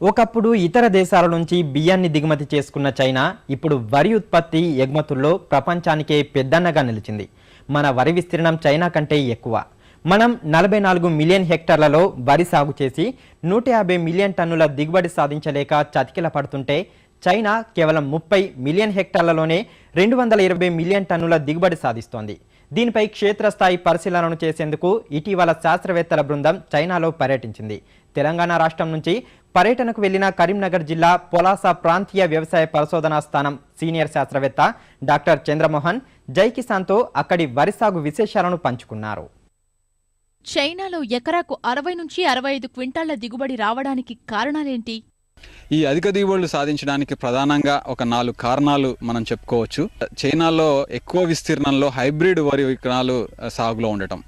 ఒకప్పుడు ఇతర దేశాల నుంచి బియ్యాన్ని దిగుమతి చేసుకున్న చైనా ఇప్పుడు వరి ఉత్పత్తి ఎగుమతుల్లో ప్రపంచానికే పెద్దన్నగా నిలిచింది. మన వరి విస్తీర్ణం చైనా కంటే ఎక్కువ. మనం 44 మిలియన్ హెక్టార్లలో వరి సాగు చేసి 150 మిలియన్ టన్నుల దిగుబడి సాధించలేక చతికిల పడుతుంటే చైనా కేవలం 30 మిలియన్ హెక్టార్లలోనే 220 మిలియన్ టన్నుల దిగుబడి సాధిస్తోంది. దీనిపై క్షేత్రస్థాయి పరిశీలనను చేసేందుకు ఇటీవల శాస్త్రవేత్తల బృందం చైనాలో పర్యటించింది. తెలంగాణ రాష్ట్రం నుంచి పర్యటనకు వెళ్లిన కరీంనగర్ జిల్లా పొలాస ప్రాంతీయ వ్యవసాయ పరిశోధనా స్థానం సీనియర్ శాస్త్రవేత్త డాక్టర్ చంద్రమోహన్ జై కిసాన్తో అక్కడి వరి సాగు విశేషాలను పంచుకున్నారు. చైనాలో ఎకరాకు 60 నుంచి 65 క్వింటాళ్ల దిగుబడి రావడానికి కారణాలేంటి? ఈ అధిక దిగుబడులు సాధించడానికి ప్రధానంగా ఒక 4 కారణాలు మనం చెప్పుకోవచ్చు. చైనాలో ఎక్కువ విస్తీర్ణంలో హైబ్రిడ్ వరి విత్తనాలు సాగులో ఉండటం,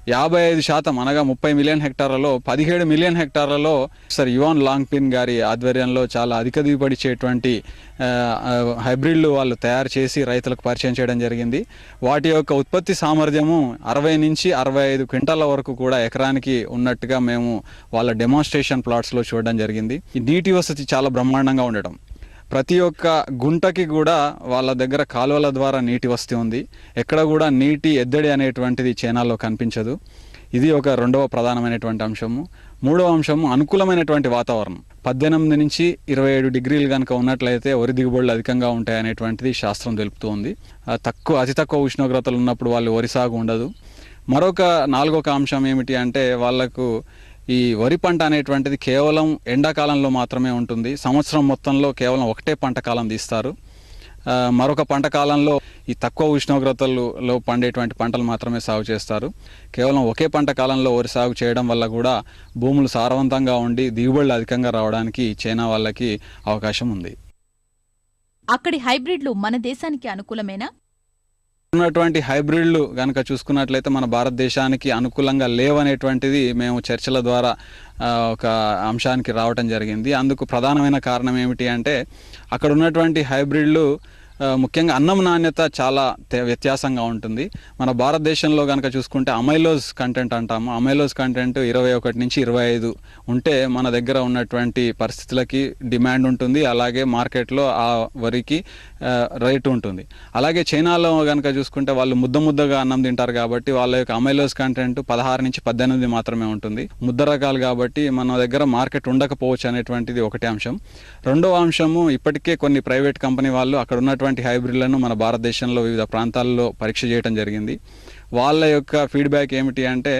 55% అనగా 30 మిలియన్ హెక్టార్లలో 17 మిలియన్ హెక్టార్లలో సర్ యువాన్ లాంగ్పిన్ గారి ఆధ్వర్యంలో చాలా అధిక దిగుబడి ఇచ్చేటువంటి హైబ్రిడ్లు వాళ్ళు తయారు చేసి రైతులకు పరిచయం చేయడం జరిగింది. వాటి యొక్క ఉత్పత్తి సామర్థ్యము 60 నుంచి 65 క్వింటాల వరకు కూడా ఎకరానికి ఉన్నట్టుగా మేము వాళ్ళ డెమాన్స్ట్రేషన్ ప్లాట్స్లో చూడడం జరిగింది. ఈ నీటి వసతి చాలా బ్రహ్మాండంగా ఉండటం, ప్రతి ఒక్క గుంటకి కూడా వాళ్ళ దగ్గర కాలువల ద్వారా నీటి వసతి ఉంది. ఎక్కడ కూడా నీటి ఎద్దడి అనేటువంటిది చైనాలో కనిపించదు. ఇది ఒక రెండవ ప్రధానమైనటువంటి అంశము. మూడవ అంశము అనుకూలమైనటువంటి వాతావరణం. 18 నుంచి 27 డిగ్రీలు కనుక ఉన్నట్లయితే వరి దిగుబడులు అధికంగా ఉంటాయనేటువంటిది శాస్త్రం తెలుపుతోంది. అతి తక్కువ ఉష్ణోగ్రతలు ఉన్నప్పుడు వాళ్ళు వరి సాగు ఉండదు. మరొక నాలుగొక అంశం ఏమిటి అంటే వాళ్ళకు ఈ వరి పంట అనేటువంటిది కేవలం ఎండాకాలంలో మాత్రమే ఉంటుంది. సంవత్సరం మొత్తంలో కేవలం ఒకటే పంట కాలం తీస్తారు. మరొక పంట కాలంలో ఈ తక్కువ ఉష్ణోగ్రతలలో పండేటువంటి పంటలు మాత్రమే సాగు చేస్తారు. కేవలం ఒకే పంట కాలంలో వరి సాగు చేయడం వల్ల కూడా భూములు సారవంతంగా ఉండి దిగుబడులు అధికంగా రావడానికి చైనా వాళ్ళకి అవకాశం ఉంది. అక్కడి హైబ్రిడ్లు మన దేశానికి అనుకూలమేనా? ఉన్నటువంటి హైబ్రిడ్లు కనుక చూసుకున్నట్లయితే మన భారతదేశానికి అనుకూలంగా లేవనేటువంటిది మేము చర్చల ద్వారా ఒక అంశానికి రావటం జరిగింది. అందుకు ప్రధానమైన కారణం ఏమిటి అంటే అక్కడ ఉన్నటువంటి హైబ్రిడ్లు ముఖ్యంగా అన్నం నాణ్యత చాలా వ్యత్యాసంగా ఉంటుంది. మన భారతదేశంలో కనుక చూసుకుంటే అమైలోజ్ కంటెంట్ అంటాము. అమైలోజ్ కంటెంట్ 21 నుంచి 25 ఉంటే మన దగ్గర ఉన్నటువంటి పరిస్థితులకి డిమాండ్ ఉంటుంది, అలాగే మార్కెట్లో ఆ వరికి రేటు ఉంటుంది. అలాగే చైనాలో కనుక చూసుకుంటే వాళ్ళు ముద్దగా అన్నం తింటారు కాబట్టి వాళ్ళ యొక్క అమైలోజ్ కంటెంట్ 16 నుంచి 18 మాత్రమే ఉంటుంది. ముద్ద రకాలు కాబట్టి మన దగ్గర మార్కెట్ ఉండకపోవచ్చు అనేటువంటిది ఒకటి అంశం. రెండవ అంశము, ఇప్పటికే కొన్ని ప్రైవేట్ కంపెనీ వాళ్ళు అక్కడ ఉన్నటువంటి హైబ్రిడ్లను మన భారతదేశంలో వివిధ ప్రాంతాల్లో పరీక్ష చేయడం జరిగింది. వాళ్ళ యొక్క ఫీడ్బ్యాక్ ఏమిటి అంటే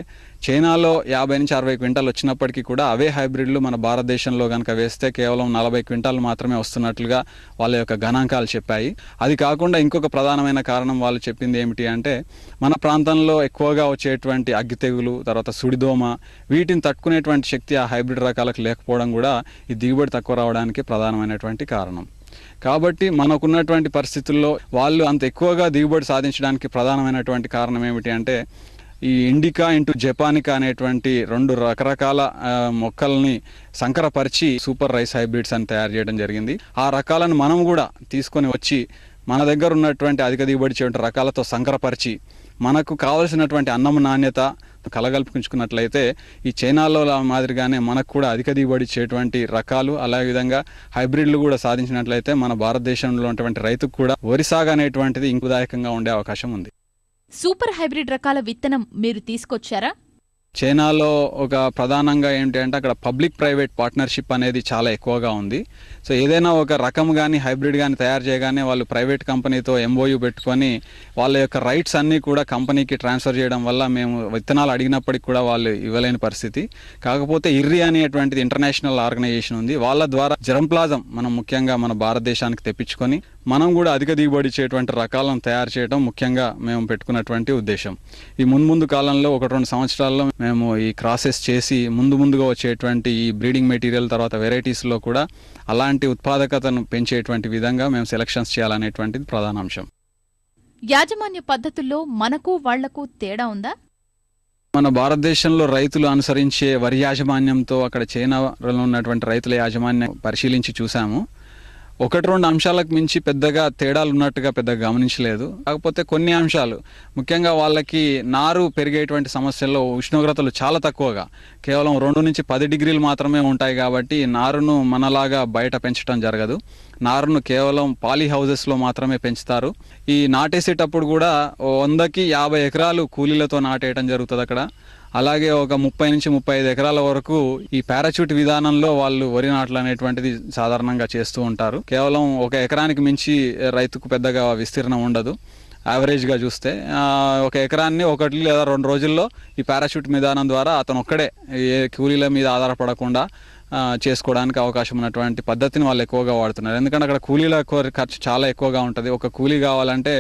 చైనాలో 50 నుంచి 60 క్వింటాలు వచ్చినప్పటికీ కూడా అవే హైబ్రిడ్లు మన భారతదేశంలో కనుక వేస్తే కేవలం 40 క్వింటాలు మాత్రమే వస్తున్నట్లుగా వాళ్ళ యొక్క గణాంకాలు చెప్పాయి. అది కాకుండా ఇంకొక ప్రధానమైన కారణం వాళ్ళు చెప్పింది ఏమిటి అంటే మన ప్రాంతంలో ఎక్కువగా వచ్చేటువంటి అగ్గి తెగులు, తర్వాత సుడిదోమ, వీటిని తట్టుకునేటువంటి శక్తి ఆ హైబ్రిడ్ రకాలకు లేకపోవడం కూడా ఈ దిగుబడి తక్కువ రావడానికి ప్రధానమైనటువంటి కారణం. కాబట్టి మనకున్నటువంటి పరిస్థితుల్లో వాళ్ళు అంత ఎక్కువగా దిగుబడి సాధించడానికి ప్రధానమైనటువంటి కారణం ఏమిటి అంటే ఈ ఇండికా ఇంటూ జపానికా అనేటువంటి 2 రకరకాల మొక్కల్ని సంకరపరిచి సూపర్ రైస్ హైబ్రిడ్స్ అని తయారు చేయడం జరిగింది. ఆ రకాలను మనం కూడా తీసుకొని వచ్చి మన దగ్గర ఉన్నటువంటి అధిక దిగుబడి చేయడం రకాలతో సంకరపరిచి మనకు కావలసినటువంటి అన్నం నాణ్యత కలగల్పించుకున్నట్లయితే ఈ చైనాలో మాదిరిగానే మనకు కూడా అధిక దిగుబడి ఇచ్చేటువంటి రకాలు, అలాగే విధంగా హైబ్రిడ్లు కూడా సాధించినట్లయితే మన భారతదేశంలో ఉన్నటువంటి రైతుకు కూడా వరి సాగు అనేటువంటిది ఇంకుదాయకంగా ఉండే అవకాశం ఉంది. సూపర్ హైబ్రిడ్ రకాల విత్తనం మీరు తీసుకొచ్చారా? చైనాలో ఒక ప్రధానంగా ఏంటి అంటే అక్కడ పబ్లిక్ ప్రైవేట్ పార్ట్నర్షిప్ అనేది చాలా ఎక్కువగా ఉంది. సో ఏదైనా ఒక రకం కానీ హైబ్రిడ్ కానీ తయారు చేయగానే వాళ్ళు ప్రైవేట్ కంపెనీతో ఎంఓయూ పెట్టుకొని వాళ్ళ యొక్క రైట్స్ అన్నీ కూడా కంపెనీకి ట్రాన్స్ఫర్ చేయడం వల్ల మేము విత్తనాలు అడిగినప్పటికి కూడా వాళ్ళు ఇవ్వలేని పరిస్థితి. కాకపోతే ఇర్రి అనేటువంటిది ఇంటర్నేషనల్ ఆర్గనైజేషన్ ఉంది. వాళ్ళ ద్వారా జెరంప్లాజం మనం ముఖ్యంగా మన భారతదేశానికి తెప్పించుకొని మనం కూడా అధిక దిగుబడి ఇచ్చేటువంటి రకాలను తయారు చేయడం ముఖ్యంగా మేము పెట్టుకున్నటువంటి ఉద్దేశం. ఈ ముందు కాలంలో 1-2 సంవత్సరాల్లో మేము ఈ క్రాసెస్ చేసి ముందుగా వచ్చేటువంటి ఈ బ్రీడింగ్ మెటీరియల్ తర్వాత వెరైటీస్లో కూడా అలాంటి ఉత్పాదకతను పెంచేటువంటి విధంగా మేము సెలక్షన్స్ చేయాలనేటువంటిది ప్రధాన అంశం. యాజమాన్య పద్ధతుల్లో మనకు వాళ్లకు తేడా ఉందా? మన భారతదేశంలో రైతులు అనుసరించే వరి యాజమాన్యంతో అక్కడ చైనాలో ఉన్నటువంటి రైతుల యాజమాన్యం పరిశీలించి చూసాము. ఒకటి రెండు అంశాలకు మించి పెద్దగా తేడాలు ఉన్నట్టుగా పెద్దగా గమనించలేదు. కాకపోతే కొన్ని అంశాలు ముఖ్యంగా వాళ్ళకి నారు పెరిగేటువంటి సమస్యల్లో ఉష్ణోగ్రతలు చాలా తక్కువగా కేవలం 2 నుంచి 10 డిగ్రీలు మాత్రమే ఉంటాయి కాబట్టి నారును మనలాగా బయట పెంచడం జరగదు. నారును కేవలం పాలీ హౌజెస్లో మాత్రమే పెంచుతారు. ఈ నాటేసేటప్పుడు కూడా 100కి 50 ఎకరాలు కూలీలతో నాటేయడం జరుగుతుంది అక్కడ. అలాగే ఒక 30 నుంచి 35 ఎకరాల వరకు ఈ పారాచూట్ విధానంలో వాళ్ళు వరి నాట్లు అనేటువంటిది సాధారణంగా చేస్తూ ఉంటారు. కేవలం 1 ఎకరానికి మించి రైతుకు పెద్దగా విస్తీర్ణం ఉండదు. యావరేజ్గా చూస్తే 1 ఎకరాన్ని 1 లేదా 2 రోజుల్లో ఈ పారాచూట్ విధానం ద్వారా అతను ఒక్కడే ఏ కూలీల మీద ఆధారపడకుండా చేసుకోవడానికి అవకాశం ఉన్నటువంటి పద్ధతిని వాళ్ళు ఎక్కువగా వాడుతున్నారు. ఎందుకంటే అక్కడ కూలీల ఖర్చు చాలా ఎక్కువగా ఉంటుంది. ఒక కూలీ కావాలంటే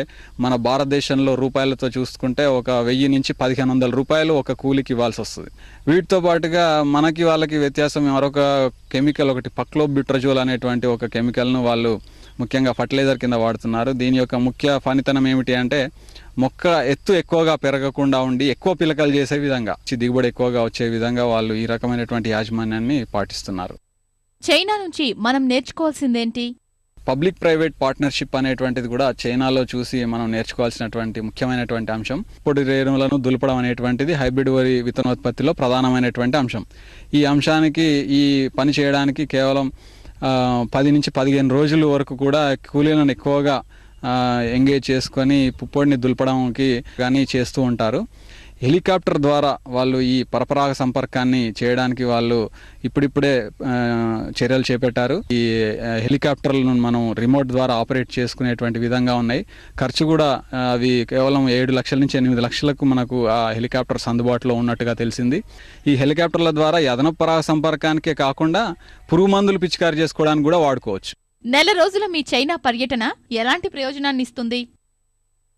మన భారతదేశంలో రూపాయలతో చూసుకుంటే ఒక 1000 నుంచి 1500 రూపాయలు ఒక కూలీకి ఇవ్వాల్సి వస్తుంది. వీటితో పాటుగా మనకి వాళ్ళకి వ్యత్యాసం మరొక కెమికల్ ఒకటి పక్లోబిట్రజోల్ అనేటువంటి ఒక కెమికల్ను వాళ్ళు ముఖ్యంగా ఫర్టిలైజర్ కింద వాడుతున్నారు. దీని యొక్క ముఖ్య పనితనం ఏమిటి అంటే మొక్క ఎత్తు ఎక్కువగా పెరగకుండా ఉండి ఎక్కువ పిలకలు చేసే విధంగా, దిగుబడి ఎక్కువగా వచ్చే విధంగా వాళ్ళు ఈ రకమైనటువంటి యాజమాన్యాన్ని పాటిస్తున్నారు. చైనా నుంచి మనం నేర్చుకోవాల్సిందేంటి? పబ్లిక్ ప్రైవేట్ పార్ట్నర్షిప్ అనేటువంటిది కూడా చైనాలో చూసి మనం నేర్చుకోవాల్సినటువంటి ముఖ్యమైనటువంటి అంశం. పొడి రేణువులను దులపడం అనేటువంటిది హైబ్రిడ్ వరి విత్తనోత్పత్తిలో ప్రధానమైనటువంటి అంశం. ఈ అంశానికి ఈ పని చేయడానికి కేవలం 10 నుంచి 15 రోజుల వరకు కూడా కూలీలను ఎక్కువగా ఎంగేజ్ చేసుకొని పుప్పొడిని దులపడానికి కానీ చేస్తూ ఉంటారు. హెలికాప్టర్ ద్వారా వాళ్ళు ఈ పరపరాగ సంపర్కాన్ని చేయడానికి వాళ్ళు ఇప్పుడిప్పుడే చర్యలు చేపట్టారు. ఈ హెలికాప్టర్లను మనం రిమోట్ ద్వారా ఆపరేట్ చేసుకునేటువంటి విధంగా ఉన్నాయి. ఖర్చు కూడా అవి కేవలం 7 లక్షల నుంచి 8 లక్షలకు మనకు ఆ హెలికాప్టర్స్ అందుబాటులో ఉన్నట్టుగా తెలిసింది. ఈ హెలికాప్టర్ల ద్వారా ఈ అదనపు పరాగ సంపర్కానికే కాకుండా పురుగు మందులు పిచికారీ చేసుకోవడానికి కూడా వాడుకోవచ్చు. నెల రోజుల మీ చైనా పర్యటన ఎలాంటి ప్రయోజనాన్ని ఇస్తుంది?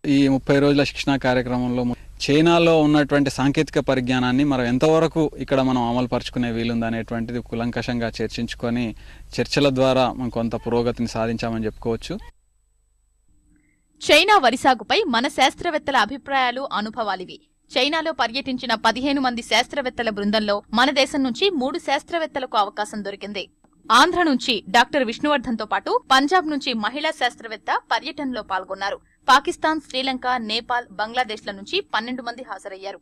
ఈ 30 రోజుల శిక్షణా కార్యక్రమంలో చైనాలో ఉన్నటువంటి సాంకేతిక పరిజ్ఞానాన్ని మనం ఎంతవరకు ఇక్కడ మనం అమలు పరుచుకునే వీలుంది అనేటువంటిది కులంకషంగా చర్చించుకొని చర్చల ద్వారా మనం కొంత పురోగతిని సాధించామని చెప్పుకోవచ్చు. చైనా వరి సాగుపై మన శాస్త్రవేత్తల అభిప్రాయాలు, అనుభవాలివి. చైనాలో పర్యటించిన 15 మంది శాస్త్రవేత్తల బృందంలో మన దేశం నుంచి 3 శాస్త్రవేత్తలకు అవకాశం దొరికింది. ఆంధ్ర నుంచి డాక్టర్ విష్ణువర్ధన్తో పాటు పంజాబ్ నుంచి మహిళా శాస్త్రవేత్త పర్యటనలో పాల్గొన్నారు. పాకిస్తాన్, శ్రీలంక, నేపాల్, బంగ్లాదేశ్ల నుంచి 12 మంది హాజరయ్యారు.